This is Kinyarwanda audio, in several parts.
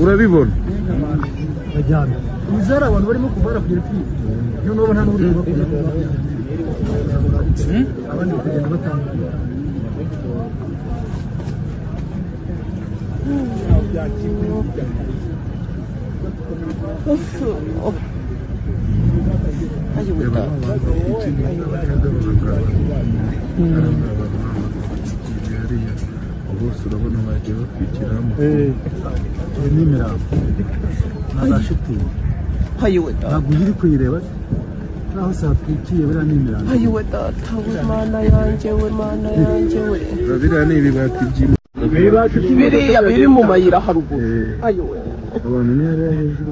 urabibona izara abantu barimo kuvara kugera kuri yo no bana n'uri bakora abandi kugenda batanga bose urabona bagiye bakwikiramo n'imirambo na shitingi ntabwo uri kuyireba naho satwikiye biriya n'imirambo ayiwe data we mana yanjye we biriya ni ibibati biriya biri mu mayira haruguru ayiwe abantu ni hariya hejuru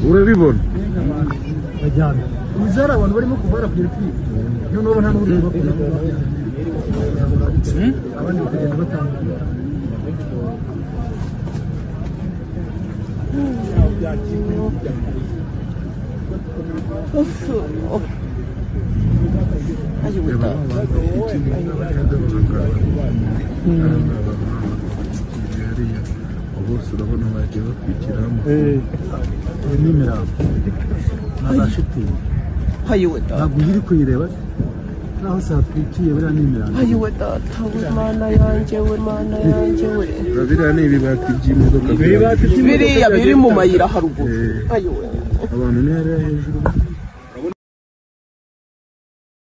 urabibona izara abantu barimo kuvara kugera kuri yo no bana n'uri bakora abandi kugenda batanga bose urabona bagiye bakwikiramo n'imirambo na shitingi ntabwo uri kuyireba naho satwikiye biriya n'imirambo ayiwe data we mana yanjye we biriya ni ibibati by'imodoka biriya biri mu mayira haruguru ayiwe abantu ni hariya hejuru